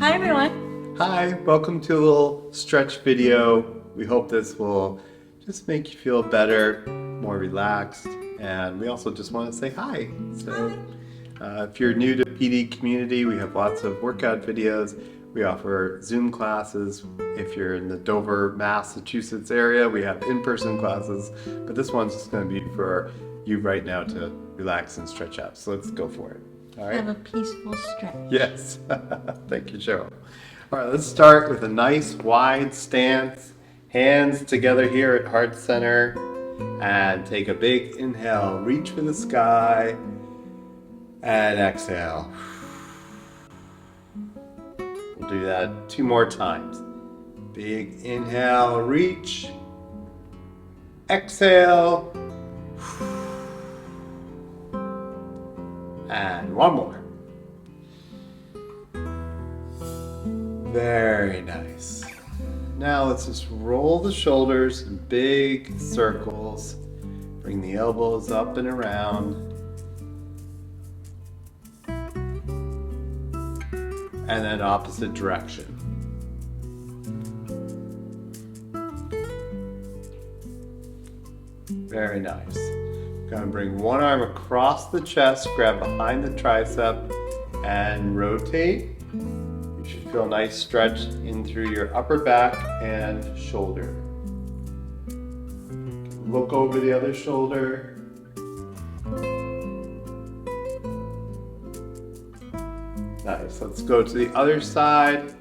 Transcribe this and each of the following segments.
Hi everyone. Hi, welcome to a little stretch video. We hope this will just make you feel better, more relaxed, and we also just want to say hi. So, if you're new to PD community, we have lots of workout videos. We offer Zoom classes. If you're in the Dover, Massachusetts area, we have in-person classes, but this one's just going to be for you right now to relax and stretch out. So let's go for it. All right? Have a peaceful stretch. Yes. Thank you, Cheryl. All right, let's start with a nice wide stance. Hands together here at heart center. And take a big inhale. Reach for the sky. And exhale. We'll do that 2 more times. Big inhale, reach. Exhale. And 1 more. Very nice. Now let's just roll the shoulders in big circles. Bring the elbows up and around. And then opposite direction. Very nice. Gonna bring one arm across the chest, grab behind the tricep, and rotate. You should feel a nice stretch in through your upper back and shoulder. Look over the other shoulder. Nice. Let's go to the other side.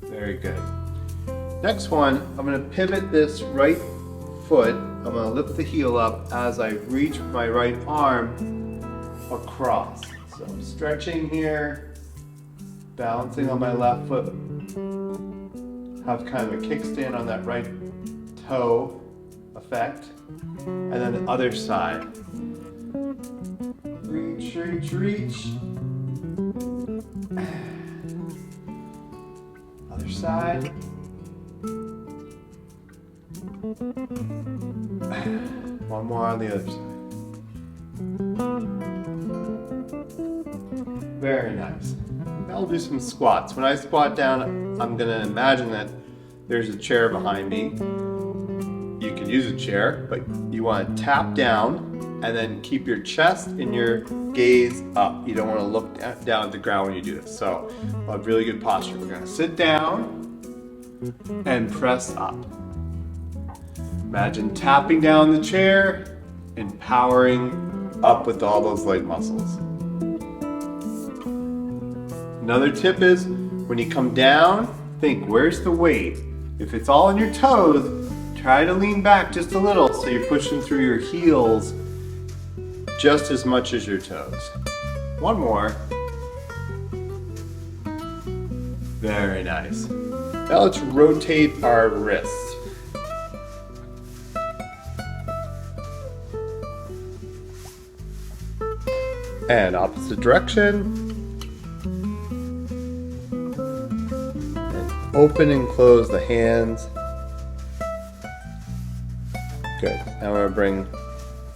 Very good. Next one, I'm going to pivot this right foot. I'm going to lift the heel up as I reach my right arm across. So I'm stretching here, balancing on my left foot. Have kind of a kickstand on that right toe effect. And then the other side. Reach, reach, reach. Other side. One more on the other side. Very nice. Now we'll do some squats. When I squat down, I'm going to imagine that there's a chair behind me. You can use a chair, but you want to tap down and then keep your chest and your gaze up. You don't want to look down at the ground when you do this. So we'll have really good posture. We're going to sit down and press up. Imagine tapping down the chair and powering up with all those leg muscles. Another tip is when you come down, think, where's the weight? If it's all on your toes, try to lean back just a little so you're pushing through your heels just as much as your toes. 1 more. Very nice. Now let's rotate our wrists. And opposite direction. And open and close the hands. Good. Now we're going to bring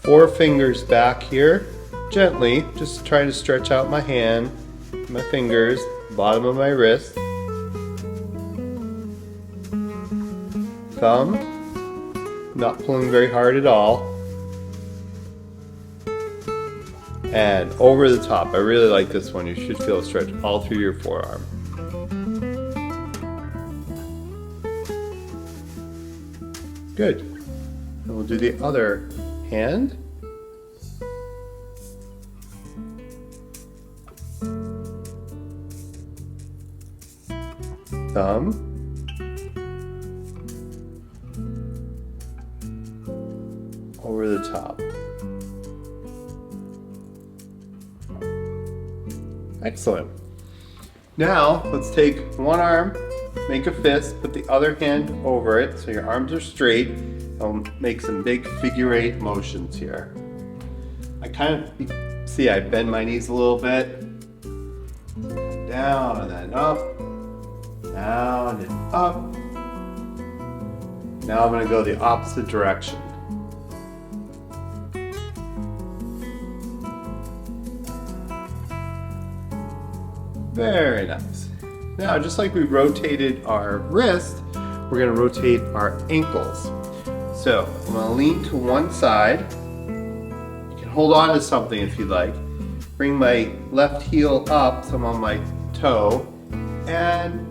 4 fingers back here. Gently, just trying to stretch out my hand, my fingers, bottom of my wrist. Thumb, not pulling very hard at all. And over the top. I really like this one. You should feel a stretch all through your forearm. Good. And we'll do the other hand. Thumb. Over the top. Excellent. Now, let's take one arm, make a fist, put the other hand over it so your arms are straight. I'll make some big figure 8 motions here. I kind of, see I bend my knees a little bit. Down and then up. Down and up. Now I'm going to go the opposite direction. Very nice. Now, just like we rotated our wrist, we're going to rotate our ankles. So I'm going to lean to one side. You can hold on to something if you'd like. Bring my left heel up so I'm on my toe, and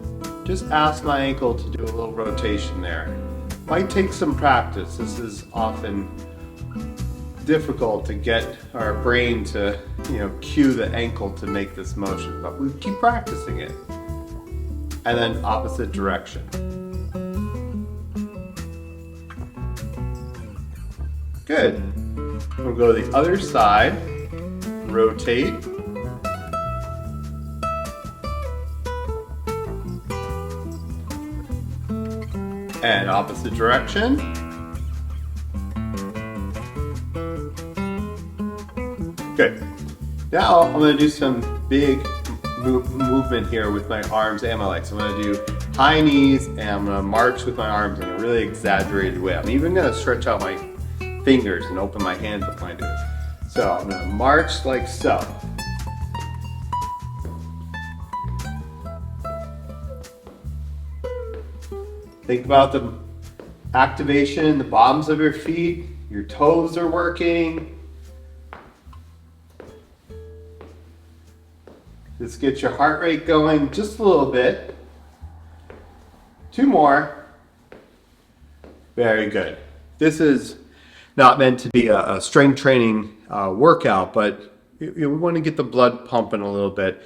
just ask my ankle to do a little rotation there. Might take some practice. This is often difficult to get our brain to, cue the ankle to make this motion, but we keep practicing it. And then opposite direction. Good. We'll go to the other side, rotate. And opposite direction. Good. Now I'm going to do some big movement here with my arms and my legs. I'm going to do high knees, and I'm going to march with my arms in a really exaggerated way. I'm even going to stretch out my fingers and open my hands up when I do it. So I'm going to march like so. Think about the activation in the bottoms of your feet. Your toes are working. Just get your heart rate going just a little bit. 2 more. Very good. This is not meant to be a strength training workout, but we want to get the blood pumping a little bit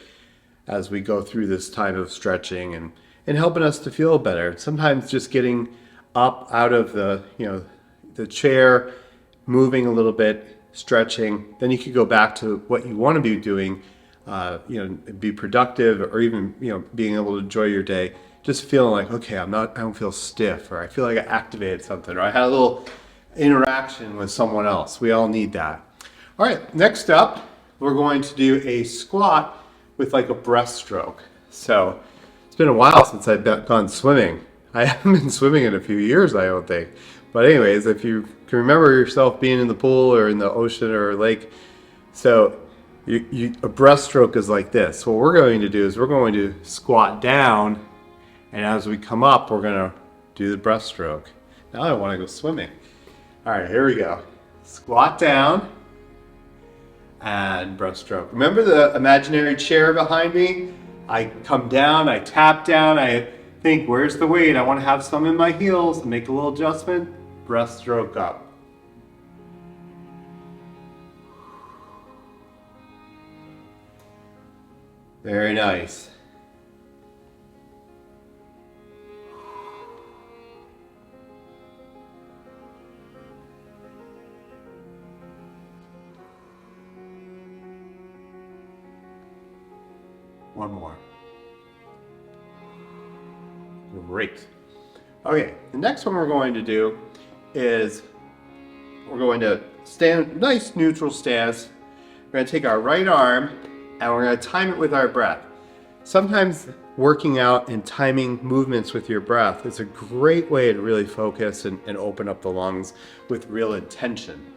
as we go through this time of stretching and helping us to feel better. Sometimes just getting up out of the chair, moving a little bit, stretching, then you could go back to what you want to be doing, be productive, or even, being able to enjoy your day. Just feeling like, okay, I don't feel stiff, or I feel like I activated something, or I had a little interaction with someone else. We all need that. All right, next up, we're going to do a squat with like a breaststroke. So it's been a while since I've gone swimming. I haven't been swimming in a few years, I don't think. But anyways, if you can remember yourself being in the pool or in the ocean or lake, so a breaststroke is like this. What we're going to do is we're going to squat down, and as we come up, we're going to do the breaststroke. Now I want to go swimming. All right, here we go. Squat down and breaststroke. Remember the imaginary chair behind me? I come down, I tap down, I think, where's the weight? I want to have some in my heels, make a little adjustment, breaststroke up. Very nice. One more. Great. Okay, the next one we're going to do is we're going to stand, nice neutral stance. We're going to take our right arm and we're going to time it with our breath. Sometimes working out and timing movements with your breath is a great way to really focus and open up the lungs with real intention.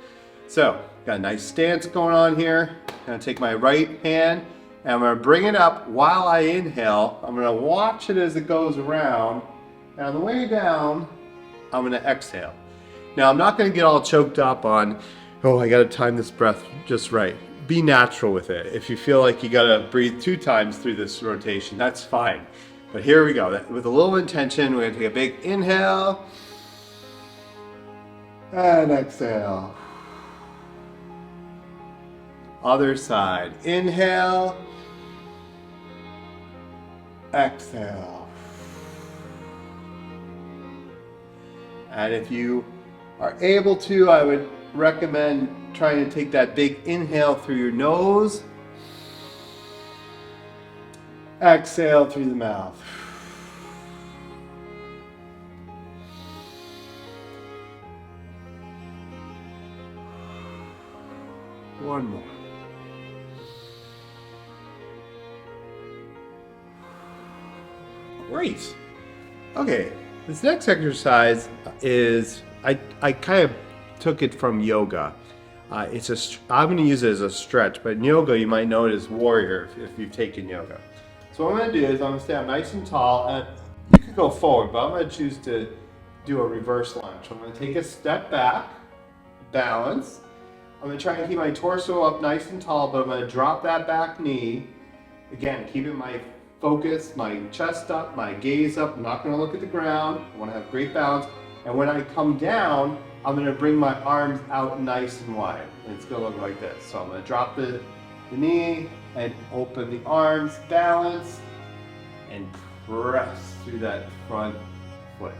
So, got a nice stance going on here. I'm going to take my right hand and I'm going to bring it up while I inhale. I'm going to watch it as it goes around. And on the way down, I'm going to exhale. Now, I'm not going to get all choked up on, oh, I got to time this breath just right. Be natural with it. If you feel like you got to breathe 2 times through this rotation, that's fine. But here we go. With a little intention, we're going to take a big inhale and exhale. Other side. Inhale. Exhale. And if you are able to, I would recommend trying to take that big inhale through your nose. Exhale through the mouth. One more. Great. Okay, this next exercise is, I kind of took it from yoga. I'm going to use it as a stretch, but in yoga you might know it as warrior if you've taken yoga. So what I'm going to do is I'm going to stand nice and tall, and you could go forward, but I'm going to choose to do a reverse lunge. I'm going to take a step back, balance. I'm going to try and keep my torso up nice and tall, but I'm going to drop that back knee. Again, keeping my focus, my chest up, my gaze up. I'm not going to look at the ground. I want to have great balance. And when I come down, I'm going to bring my arms out nice and wide. And it's going to look like this. So I'm going to drop the knee and open the arms, balance, and press through that front foot.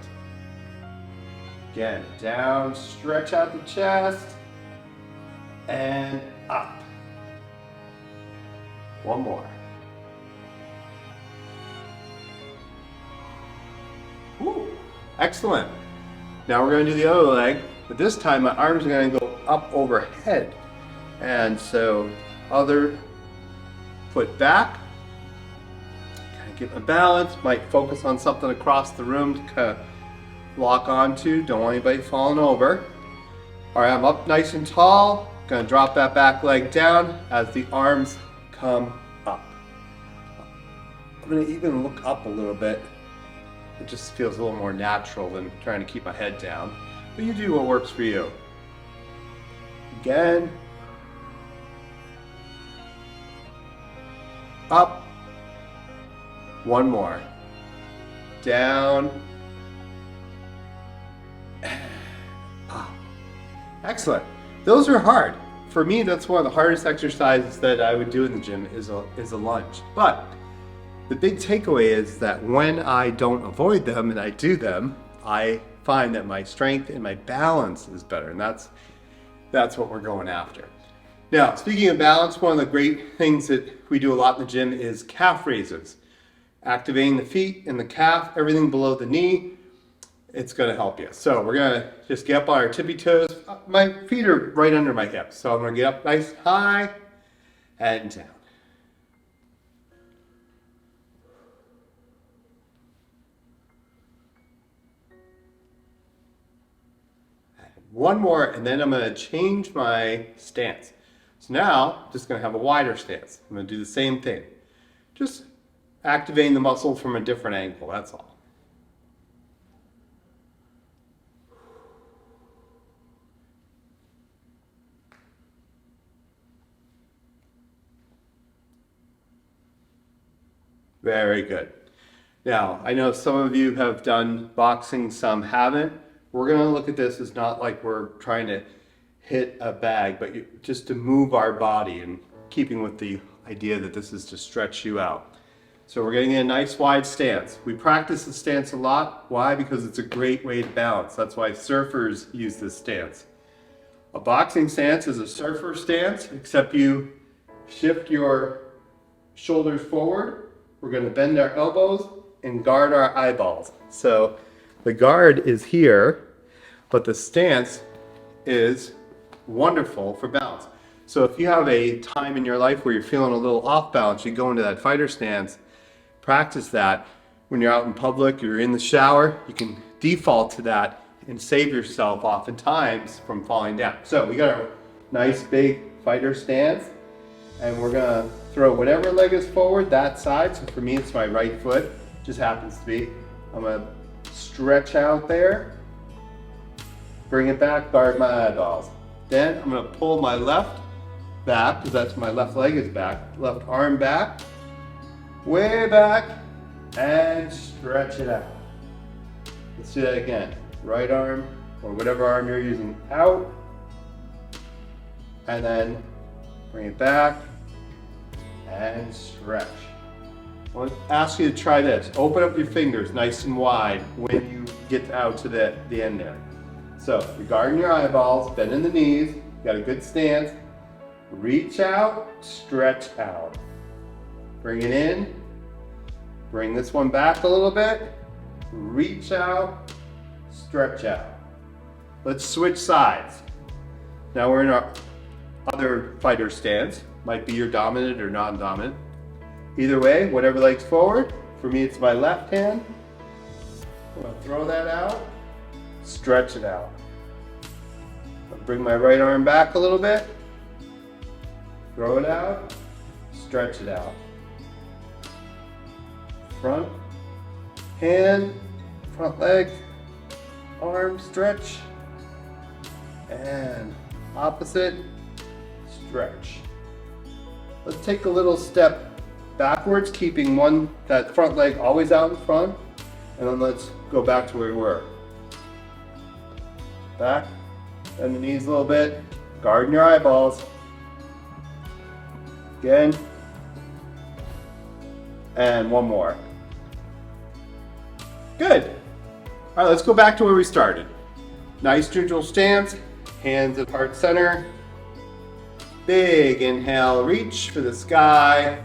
Again, down, stretch out the chest, and up. One more. Woo. Excellent. Now we're going to do the other leg, but this time my arms are going to go up overhead. And so other foot back, kind of get my balance, might focus on something across the room to kind of lock onto, don't want anybody falling over. All right, I'm up nice and tall, going to drop that back leg down as the arms come up. I'm going to even look up a little bit. It just feels a little more natural than trying to keep my head down. But you do what works for you. Again. Up. One more. Down. Up. Excellent. Those are hard. For me, that's one of the hardest exercises that I would do in the gym is a lunge. But the big takeaway is that when I don't avoid them and I do them, I find that my strength and my balance is better, and that's what we're going after. Now, speaking of balance, one of the great things that we do a lot in the gym is calf raises. Activating the feet and the calf, everything below the knee, it's going to help you. So we're going to just get up on our tippy toes. My feet are right under my hips, so I'm going to get up nice high and down. One more, and then I'm going to change my stance. So now, I'm just going to have a wider stance. I'm going to do the same thing. Just activating the muscle from a different angle, that's all. Very good. Now, I know some of you have done boxing, some haven't. We're going to look at this as not like we're trying to hit a bag, but just to move our body, and keeping with the idea that this is to stretch you out. So we're getting a nice wide stance. We practice the stance a lot. Why? Because it's a great way to balance. That's why surfers use this stance. A boxing stance is a surfer stance, except you shift your shoulders forward. We're going to bend our elbows and guard our eyeballs. So the guard is here, but the stance is wonderful for balance. So if you have a time in your life where you're feeling a little off balance, you go into that fighter stance, practice that. When you're out in public, you're in the shower, you can default to that and save yourself oftentimes from falling down. So we got our nice big fighter stance, and we're gonna throw whatever leg is forward, that side. So for me, it's my right foot, just happens to be. I'm gonna stretch out there, bring it back, guard my eyeballs. Then I'm going to pull my left back, because that's my left leg is back, left arm back, way back, and stretch it out. Let's do that again. Right arm, or whatever arm you're using, out, and then bring it back, and stretch. I want to ask you to try this. Open up your fingers nice and wide when you get out to the end there. So you're guarding your eyeballs, bending the knees, got a good stance. Reach out, stretch out. Bring it in. Bring this one back a little bit. Reach out, stretch out. Let's switch sides. Now we're in our other fighter stance. Might be your dominant or non-dominant. Either way, whatever leg's forward. For me, it's my left hand. I'm gonna throw that out stretch it out. I'll bring my right arm back a little bit, throw it out, stretch it out. Front hand, front leg, arm stretch, and opposite stretch. Let's take a little step backwards, keeping that front leg always out in front, and then let's go back to where we were. Back, bend the knees a little bit, guarding your eyeballs. Again, and one more. Good. All right, let's go back to where we started. Nice neutral stance, hands at heart center. Big inhale, reach for the sky,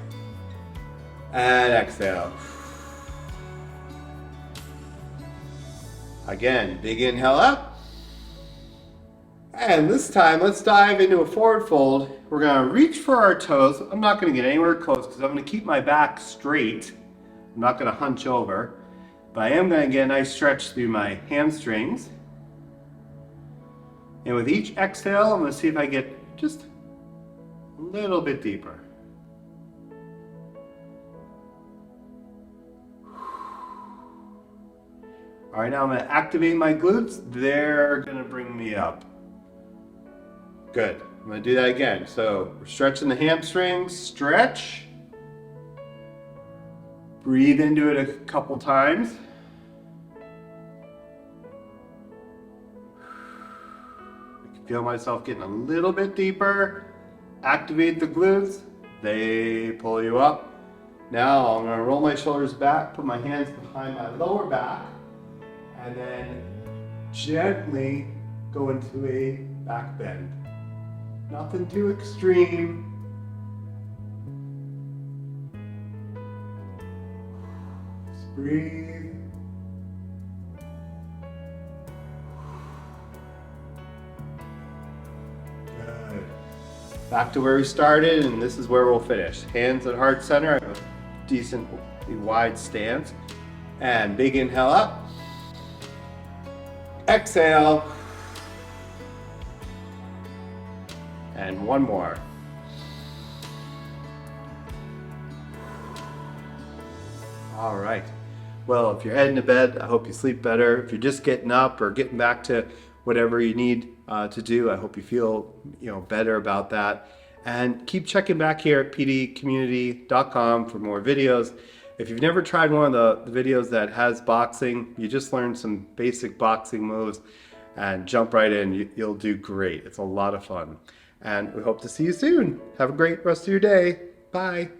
and exhale. Again, big inhale up. And this time, let's dive into a forward fold. We're gonna reach for our toes. I'm not gonna get anywhere close because I'm gonna keep my back straight. I'm not gonna hunch over, but I am gonna get a nice stretch through my hamstrings. And with each exhale, I'm gonna see if I get just a little bit deeper. All right, now I'm gonna activate my glutes. They're gonna bring me up. Good, I'm gonna do that again. So we're stretching the hamstrings, stretch. Breathe into it a couple times. I can feel myself getting a little bit deeper. Activate the glutes, they pull you up. Now I'm gonna roll my shoulders back, put my hands behind my lower back, and then gently go into a back bend. Nothing too extreme. Just breathe. Good. Back to where we started, and this is where we'll finish. Hands at heart center, I have a decently wide stance. And big inhale up. Exhale. And one more. All right. Well, if you're heading to bed, I hope you sleep better. If you're just getting up or getting back to whatever you need to do, I hope you feel better about that. And keep checking back here at pdcommunity.com for more videos. If you've never tried one of the videos that has boxing, you just learned some basic boxing moves and jump right in. You'll do great. It's a lot of fun. And we hope to see you soon. Have a great rest of your day. Bye.